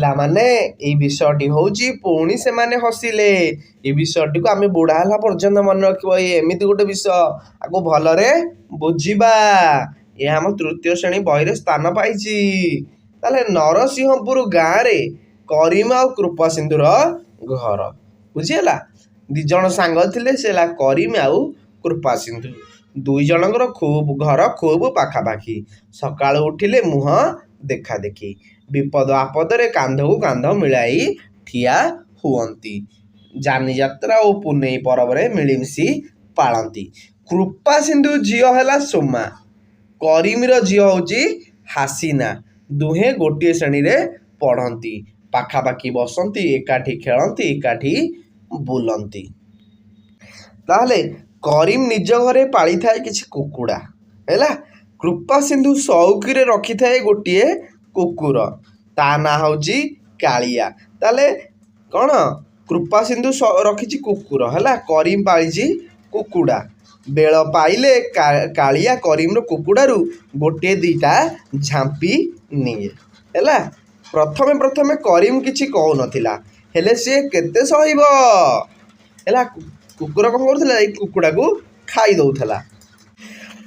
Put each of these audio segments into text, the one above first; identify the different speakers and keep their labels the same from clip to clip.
Speaker 1: ପିଲାମାନେ ଏଇ ବିଷୟଟି ହଉଛି ପୁଣି ସେମାନେ ହସିଲେ। ଏଇ ବିଷୟଟିକୁ ଆମେ ବୁଢା ହେଲା ପର୍ଯ୍ୟନ୍ତ ମନେ ରଖିବ। ଏଇ ଏମିତି ଗୋଟେ ବିଷୟ, ଆକୁ ଭଲରେ ବୁଝିବା। ଏହା ଆମ ତୃତୀୟ ଶ୍ରେଣୀ ବହିରେ ସ୍ଥାନ ପାଇଛି। ତାହେଲେ ନରସିଂହପୁର ଗାଁରେ କରିମ ଆଉ କୃପାସିନ୍ଧୁର ଘର। ବୁଝିହେଲା? ଦି ଜଣ ସାଙ୍ଗ ଥିଲେ, ସେ ହେଲା କରିମ ଆଉ କୃପାସିନ୍ଧୁ। ଦୁଇ ଜଣଙ୍କର ଘର ଖୁବ୍ ପାଖାପାଖି। ସକାଳୁ ଉଠିଲେ ମୁହଁ ଦେଖା ଦେଖି, ବିପଦ ଆପଦରେ କାନ୍ଧକୁ କାନ୍ଧ ମିଳାଇ ଠିଆ ହୁଅନ୍ତି। ଯାନିଯାତ୍ରା ଓ ପୁନେଇ ପର୍ବରେ ମିଳିମିଶି ପାଳନ୍ତି। କୃପାସିନ୍ଧୁ ଝିଅ ହେଲା ସୋମା, କରିମର ଝିଅ ହେଉଛି ହାସିନା। ଦୁହେଁ ଗୋଟିଏ ଶ୍ରେଣୀରେ ପଢ଼ନ୍ତି, ପାଖାପାଖି ବସନ୍ତି, ଏକାଠି ଖେଳନ୍ତି, ଏକାଠି ବୁଲନ୍ତି। ତାହେଲେ କରିମ ନିଜ ଘରେ ପାଳିଥାଏ କିଛି କୁକୁଡ଼ା ହେଲା। କୃପାସିନ୍ଧୁ ସଉକିରେ ରଖିଥାଏ ଗୋଟିଏ କୁକୁର, ତା ନାଁ ହେଉଛି କାଳିଆ। ତାହେଲେ କ'ଣ, କୃପାସିନ୍ଧୁ ରଖିଛି କୁକୁର ହେଲା, କରିମ ପାଳିଛି କୁକୁଡ଼ା। ବେଳ ପାଇଲେ କାଳିଆ କରିମର କୁକୁଡ଼ାରୁ ଗୋଟିଏ ଦିଟା ଝାମ୍ପି ନିଏ ହେଲା। ପ୍ରଥମେ ପ୍ରଥମେ କରିମ କିଛି କହୁନଥିଲା, ହେଲେ ସିଏ କେତେ ସହିବ ହେଲା। କୁକୁର କ'ଣ କରୁଥିଲା, ଏଇ କୁକୁଡ଼ାକୁ ଖାଇ ଦେଉଥିଲା।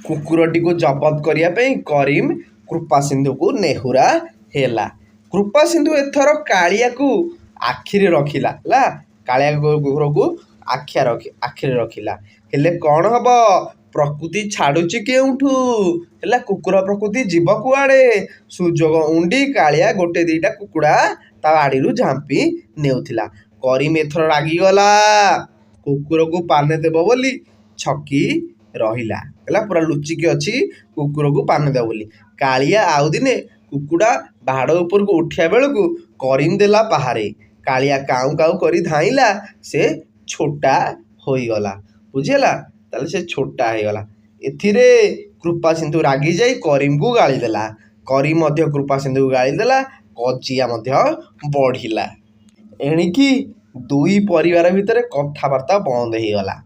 Speaker 1: କୁକୁରଟିକୁ ଜବତ କରିବା ପାଇଁ କରିମ କୃପାସିନ୍ଧୁକୁ ନେହୁରା ହେଲା। କୃପାସିନ୍ଧୁ ଏଥର କାଳିଆକୁ ଆଖିରେ ରଖିଲା ହେଲା। କାଳିଆ କୁକୁରକୁ ଆଖିରେ ରଖିଲା। ହେଲେ କ'ଣ ହବ, ପ୍ରକୃତି ଛାଡ଼ୁଛି କେଉଁଠୁ ହେଲା। କୁକୁର ପ୍ରକୃତି ଯିବ କୁଆଡ଼େ। ସୁଯୋଗ ଉଣ୍ଡି କାଳିଆ ଗୋଟେ ଦିଟା କୁକୁଡ଼ା ତା ବାଡ଼ିରୁ ଝାମ୍ପି ନେଉଥିଲା। କରିମ ଏଥର ରାଗିଗଲା, କୁକୁରକୁ ପାନେ ଦେବ ବୋଲି ଛକି ରହିଲା ହେଲା। ପୁରା ଲୁଚିକି ଅଛି କୁକୁରକୁ ପାନେ ଦେବ ବୋଲି। କାଳିଆ ଆଉ ଦିନେ କୁକୁଡ଼ା ବାଡ଼ ଉପରକୁ ଉଠିବା ବେଳକୁ କରିମ ଦେଲା ପାହାରେ। କାଳିଆ କାଉଁ କାଉଁ କରି ଧାଇଁଲା, ସେ ଛୋଟା ହୋଇଗଲା। ବୁଝିହେଲା? ତାହେଲେ ସେ ଛୋଟା ହେଇଗଲା। ଏଥିରେ କୃପାସିନ୍ଧୁ ରାଗି ଯାଇ କରିମକୁ ଗାଳି ଦେଲା। କରିମ ମଧ୍ୟ କୃପାସିନ୍ଧୁକୁ ଗାଳି ଦେଲା। କଜିଆ ମଧ୍ୟ ବଢ଼ିଲା। ଏଣିକି ଦୁଇ ପରିବାର ଭିତରେ କଥାବାର୍ତ୍ତା ବନ୍ଦ ହେଇଗଲା।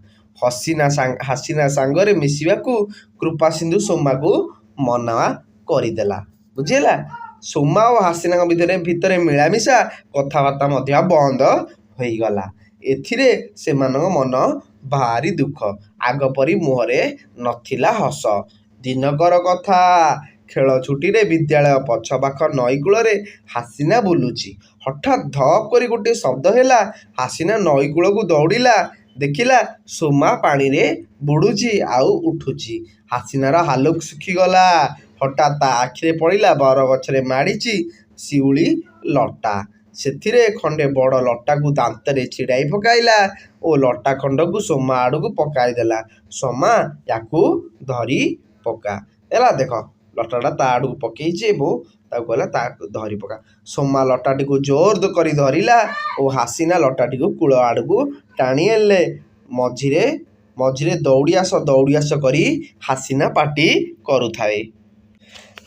Speaker 1: ହାସିନା ସାଙ୍ଗରେ ମିଶିବାକୁ କୃପାସିନ୍ଧୁ ସୋମାକୁ ମନା କରିଦେଲା। ବୁଝିହେଲା? ସୋମା ଓ ହାସିନାଙ୍କ ଭିତରେ ମିଳାମିଶା କଥାବାର୍ତ୍ତା ମଧ୍ୟ ବନ୍ଦ ହୋଇଗଲା। ଏଥିରେ ସେମାନଙ୍କ ମନ ଭାରି ଦୁଃଖ। ଆଗ ପରି ମୁହଁରେ ନଥିଲା ହସ। ଦିନକର କଥା, ଖେଳ ଛୁଟିରେ ବିଦ୍ୟାଳୟ ପଛ ପାଖ ନଈ କୂଳରେ ହାସିନା ବୁଲୁଛି। ହଠାତ୍ ଧପ୍ କରି ଗୋଟିଏ ଶବ୍ଦ ହେଲା। ହାସିନା ନଈ କୂଳକୁ ଦୌଡ଼ିଲା, ଦେଖିଲା ସୋମା ପାଣିରେ ବୁଡ଼ୁଛି ଆଉ ଉଠୁଛି। ହାସିନାର ହାଲୁକ ଶୁଖିଗଲା। ହଠାତ୍ ତା ଆଖିରେ ପଡ଼ିଲା ବରଗଛରେ ମାଡ଼ିଛି ଶିଉଳି ଲଟା। ସେଥିରେ ଖଣ୍ଡେ ବଡ଼ ଲଟାକୁ ଦାନ୍ତରେ ଛିଡ଼ାଇ ପକାଇଲା ଓ ଲଟା ଖଣ୍ଡକୁ ସୋମା ଆଡ଼କୁ ପକାଇ ଦେଲା। ସୋମା, ୟାକୁ ଧରି ପକା ହେଲା। ଦେଖ, ଲଟାଟା ତା ଆଡ଼କୁ ପକେଇଛି ଏବଂ ତାକୁ କହିଲା ତାକୁ ଧରି ପକା। ସୋମା ଲଟାଟିକୁ ଜୋର କରି ଧରିଲା ଓ ହାସିନା ଲଟାଟିକୁ କୂଳ ଆଡ଼କୁ ଟାଣି ଆଣିଲେ। ମଝିରେ ଦୌଡ଼ି ଆସ କରି ହାସିନା ପାଟି କରୁଥାଏ।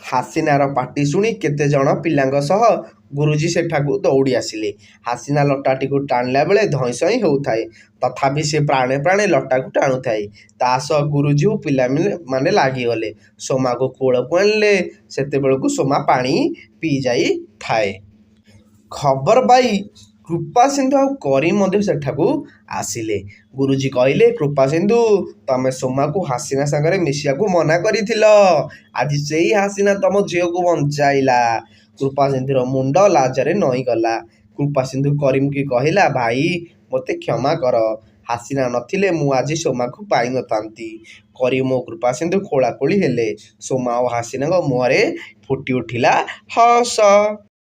Speaker 1: ହାସିନାର ପାଟି ଶୁଣି କେତେ ଜଣ ପିଲାଙ୍କ ସହ ଗୁରୁଜୀ ସେଠାକୁ ଦୌଡ଼ି ଆସିଲେ। ହାସିନା ଲଟାଟିକୁ ଟାଣିଲା ବେଳେ ଧଇଁ ସଇଁ ହେଉଥାଏ, ତଥାପି ସେ ପ୍ରାଣେ ପ୍ରାଣେ ଲଟାକୁ ଟାଣୁଥାଏ। ତା ସହ ଗୁରୁଜୀ ଓ ପିଲାମାନେ ଲାଗିଗଲେ, ସୋମାକୁ କୂଳକୁ ଆଣିଲେ। ସେତେବେଳକୁ ସୋମା ପାଣି ପିଇ ଯାଇଥାଏ। ଖବର ପାଇ କୃପାସିନ୍ଧୁ ଆଉ କରିମ ମଧ୍ୟ ସେଠାକୁ ଆସିଲେ। ଗୁରୁଜୀ କହିଲେ, କୃପାସିନ୍ଧୁ, ତମେ ସୋମାକୁ ହାସିନା ସାଙ୍ଗରେ ମିଶିବାକୁ ମନା କରିଥିଲ। ଆଜି ସେଇ ହାସିନା ତମ ଝିଅକୁ ବଞ୍ଚାଇଲା। କୃପାସିନ୍ଧୁର ମୁଣ୍ଡ ଲାଜରେ ନଇଁଗଲା। କୃପାସିନ୍ଧୁ କରିମକି କହିଲା, ଭାଇ, ମୋତେ କ୍ଷମା କର। ହାସିନା ନଥିଲେ ମୁଁ ଆଜି ସୋମାକୁ ପାଇନଥାନ୍ତି। କରିମ ଓ କୃପାସିନ୍ଧୁ ଖୋଳାଖୋଳି ହେଲେ। ସୋମା ଓ ହାସିନାଙ୍କ ମୁହଁରେ ଫୁଟି ଉଠିଲା ହସ।